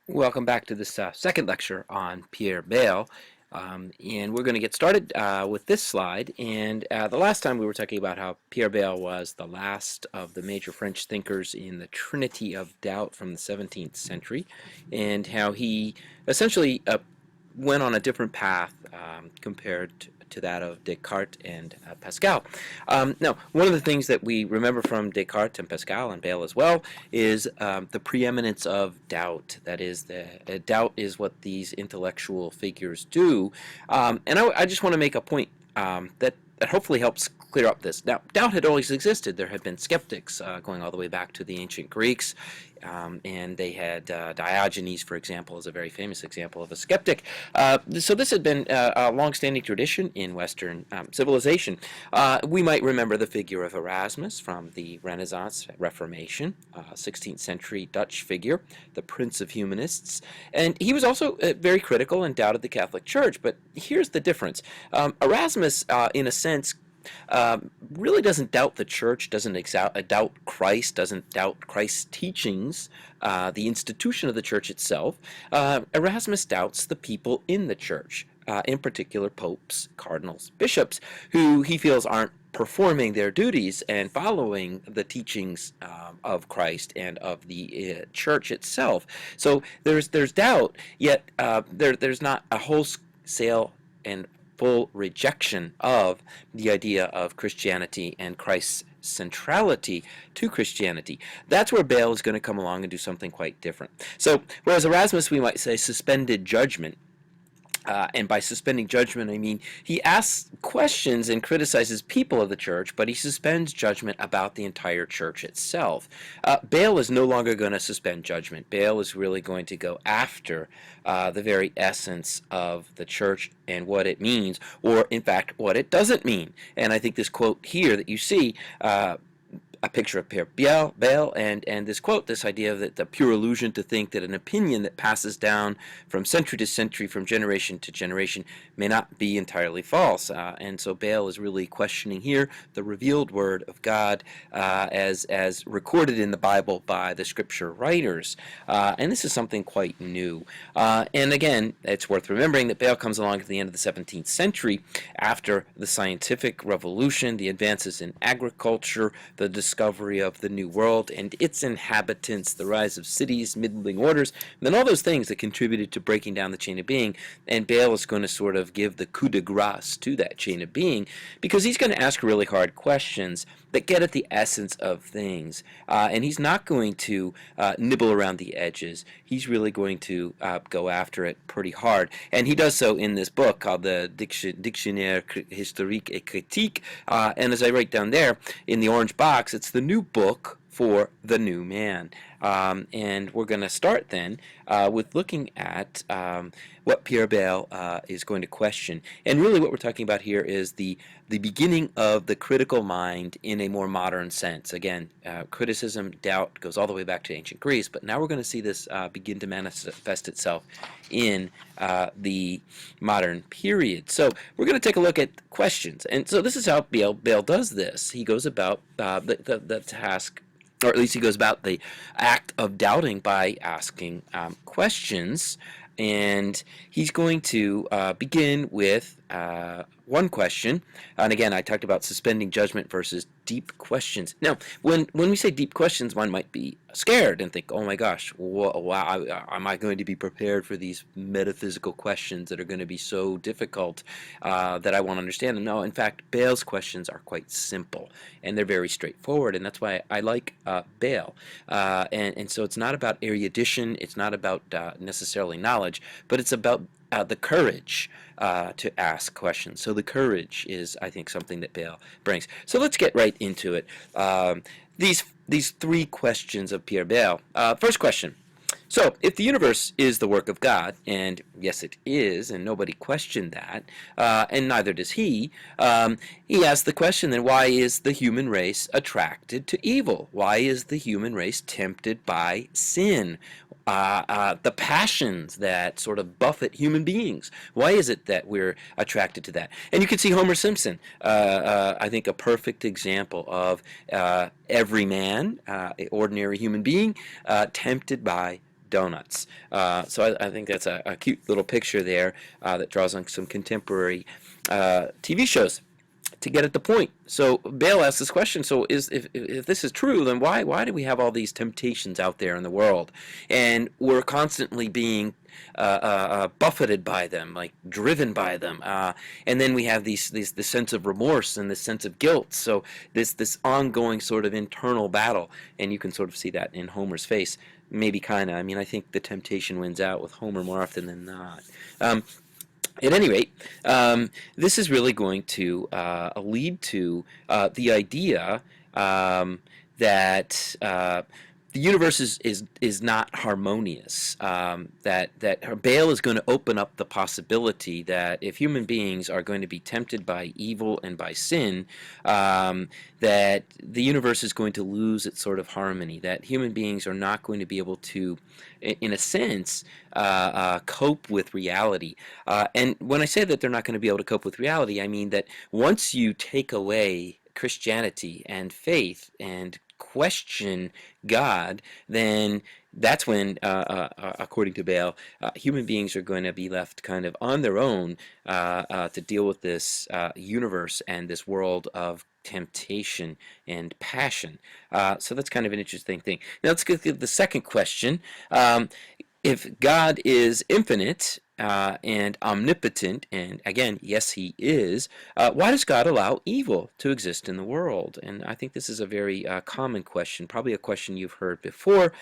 Welcome back to this second lecture on Pierre Bayle. And we're going to get started with this slide. And the last time we were talking about how Pierre Bayle was the last of the major French thinkers in the Trinity of Doubt from the 17th century, and how he essentially went on a different path compared to that of Descartes and Pascal. Now, one of the things that we remember from Descartes and Pascal and Bayle as well is the preeminence of doubt. That is, doubt is what these intellectual figures do. And I just want to make a point that hopefully helps clear up this. Now, doubt had always existed. There had been skeptics going all the way back to the ancient Greeks, and they had Diogenes, for example, is a very famous example of a skeptic. So this had been a long-standing tradition in Western civilization. We might remember the figure of Erasmus from the Renaissance Reformation, 16th century Dutch figure, the Prince of Humanists, and he was also very critical and doubted the Catholic Church. But here's the difference. Erasmus, in a sense, really doesn't doubt the church, doesn't doubt Christ, doesn't doubt Christ's teachings, the institution of the church itself. Erasmus doubts the people in the church, in particular popes, cardinals, bishops, who he feels aren't performing their duties and following the teachings of Christ and of the church itself. So there's doubt, yet there's not a wholesale and full rejection of the idea of Christianity and Christ's centrality to Christianity. That's where Bayle is going to come along and do something quite different. So whereas Erasmus, we might say, suspended judgment, and by suspending judgment, I mean he asks questions and criticizes people of the church, but he suspends judgment about the entire church itself. Bayle is no longer going to suspend judgment. Bayle is really going to go after the very essence of the church and what it means, or in fact, what it doesn't mean. And I think this quote here that you see, a picture of Pierre Bayle, and this quote, this idea that the pure illusion to think that an opinion that passes down from century to century, from generation to generation, may not be entirely false. And so Bayle is really questioning here the revealed word of God as recorded in the Bible by the scripture writers. And this is something quite new. And again, it's worth remembering that Bayle comes along at the end of the 17th century after the scientific revolution, the advances in agriculture, the discovery of the New World and its inhabitants, the rise of cities, middling orders, and then all those things that contributed to breaking down the chain of being. And Bayle is going to sort of give the coup de grace to that chain of being, because he's going to ask really hard questions that get at the essence of things. And he's not going to nibble around the edges. He's really going to go after it pretty hard. And he does so in this book called the Dictionnaire historique et critique. And as I write down there in the orange box, it's the new book for the new man. And we're going to start then with looking at what Pierre Bayle is going to question. And really what we're talking about here is the beginning of the critical mind in a more modern sense. Again, criticism, doubt goes all the way back to ancient Greece, but now we're going to see this begin to manifest itself in the modern period. So we're going to take a look at questions. And so this is how Bayle does this. He goes about the task, or at least he goes about the act of doubting by asking questions. And he's going to begin with one question. And again, I talked about suspending judgment versus deep questions. Now, when we say deep questions, one might be scared and think, oh my gosh, wow, am I going to be prepared for these metaphysical questions that are going to be so difficult that I won't understand them? No, in fact, Bayle's questions are quite simple, and they're very straightforward, and that's why I like Bayle. And so it's not about erudition, it's not about necessarily knowledge, but it's about the courage to ask questions. So the courage is, I think, something that Bayle brings. So let's get right into it. These three questions of Pierre Bayle. First question. So, if the universe is the work of God, and yes it is, and nobody questioned that, and neither does he asks the question, then why is the human race attracted to evil? Why is the human race tempted by sin? The passions that sort of buffet human beings. Why is it that we're attracted to that? And you can see Homer Simpson, I think a perfect example of every man, ordinary human being, tempted by donuts. So I think that's a cute little picture there that draws on some contemporary TV shows to get at the point. So Bayle asks this question: so if this is true, then why do we have all these temptations out there in the world, and we're constantly being buffeted by them, like driven by them, and then we have this sense of remorse and this sense of guilt. So this ongoing sort of internal battle, and you can sort of see that in Homer's face. Maybe kind of. I mean, I think the temptation wins out with Homer more often than not. At any rate, this is really going to lead to the idea that the universe is not harmonious. That Bayle is going to open up the possibility that if human beings are going to be tempted by evil and by sin, that the universe is going to lose its sort of harmony. That human beings are not going to be able to, in a sense, cope with reality. And when I say that they're not going to be able to cope with reality, I mean that once you take away Christianity and faith and question God, then that's when, according to Bayle, human beings are going to be left kind of on their own to deal with this universe and this world of temptation and passion. So that's kind of an interesting thing. Now let's get to the second question. If God is infinite and omnipotent, and again, yes, he is, why does God allow evil to exist in the world? And I think this is a very common question, probably a question you've heard before,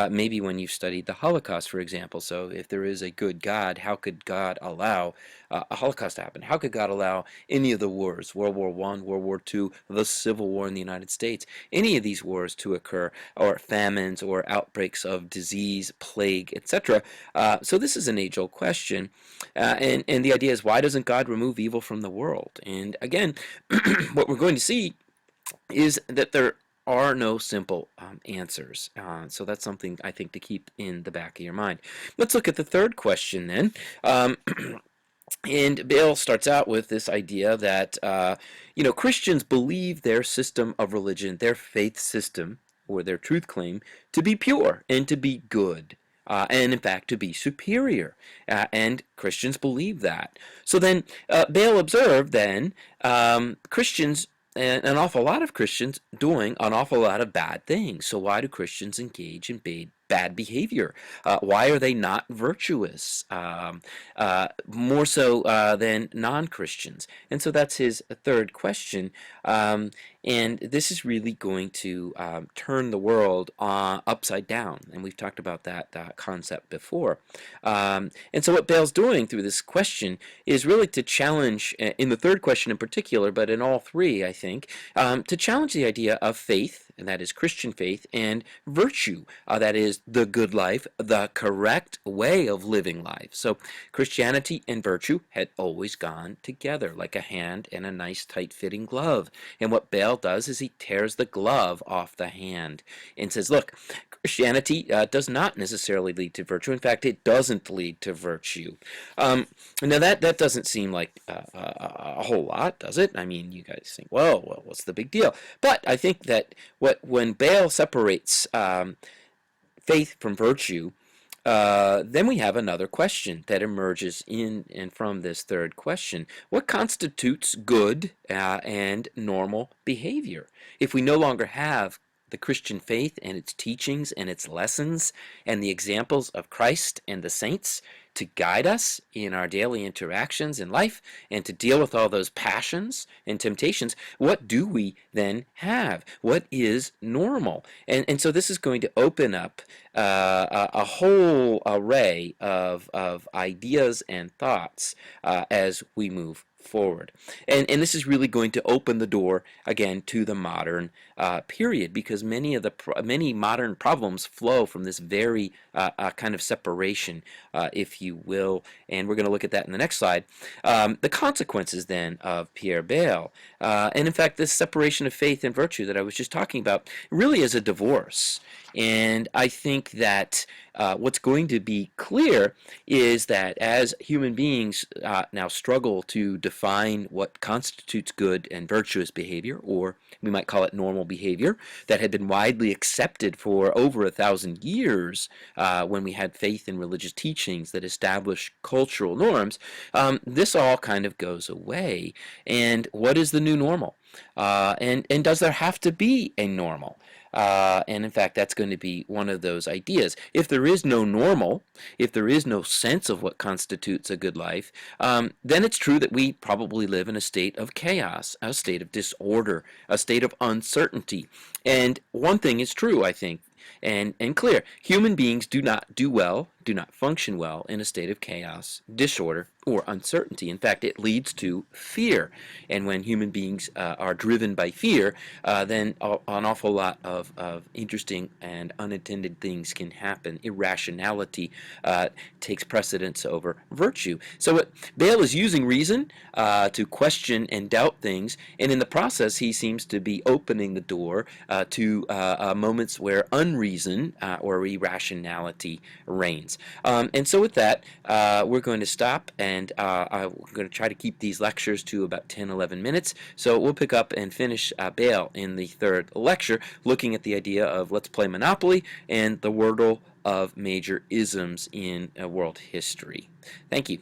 maybe when you've studied the Holocaust, for example. So if there is a good God, how could God allow a Holocaust to happen? How could God allow any of the wars, World War I, World War II, the Civil War in the United States, any of these wars to occur, or famines, or outbreaks of disease, plague, etc.? So this is an age-old question. And the idea is, why doesn't God remove evil from the world? And again, what we're going to see is that there are no simple answers. So that's something I think to keep in the back of your mind. Let's look at the third question then. And Bayle starts out with this idea that Christians believe their system of religion, their faith system, or their truth claim, to be pure and to be good. And in fact to be superior. And Christians believe that. So then Bayle observed then Christians, an awful lot of Christians, doing an awful lot of bad things. So why do Christians engage in bad behavior? Why are they not virtuous? More so than non-Christians. And so that's his third question. And this is really going to turn the world upside down. And we've talked about that concept before. And so what Bayle's doing through this question is really to challenge, in the third question in particular, but in all three, I think, to challenge the idea of faith, and that is Christian faith, and virtue, that is the good life, the correct way of living life. So Christianity and virtue had always gone together like a hand and a nice tight-fitting glove. And what Bayle does is he tears the glove off the hand and says, look, Christianity does not necessarily lead to virtue. In fact, it doesn't lead to virtue. Now that doesn't seem like a whole lot, does it? I mean, you guys think, well, what's the big deal? But I think that when Bayle separates faith from virtue, then we have another question that emerges in and from this third question. What constitutes good and normal behavior? If we no longer have the Christian faith and its teachings and its lessons and the examples of Christ and the saints to guide us in our daily interactions in life and to deal with all those passions and temptations, what do we then have? What is normal? And so this is going to open up a whole array of ideas and thoughts as we move forward. And this is really going to open the door again to the modern period, because many modern problems flow from this very kind of separation, if you will, and we're going to look at that in the next slide. The consequences then of Pierre Bayle, and in fact this separation of faith and virtue that I was just talking about really is a divorce. And I think that what's going to be clear is that as human beings now struggle to define what constitutes good and virtuous behavior, or we might call it normal behavior, that had been widely accepted for over 1,000 years when we had faith in religious teachings that established cultural norms, this all kind of goes away. And what is the new normal? And does there have to be a normal? And in fact, that's going to be one of those ideas. If there is no normal, if there is no sense of what constitutes a good life, then it's true that we probably live in a state of chaos, a state of disorder, a state of uncertainty. And one thing is true, I think, and clear. Human beings do not do well, do not function well in a state of chaos, disorder, or uncertainty. In fact, it leads to fear. And when human beings are driven by fear, then an awful lot of interesting and unintended things can happen. Irrationality takes precedence over virtue. So Bayle is using reason to question and doubt things, and in the process he seems to be opening the door to moments where unreason or irrationality reigns. And so with that, we're going to stop, and I'm going to try to keep these lectures to about 10-11 minutes. So we'll pick up and finish Bayle in the third lecture, looking at the idea of let's play Monopoly and the wordle of major isms in world history. Thank you.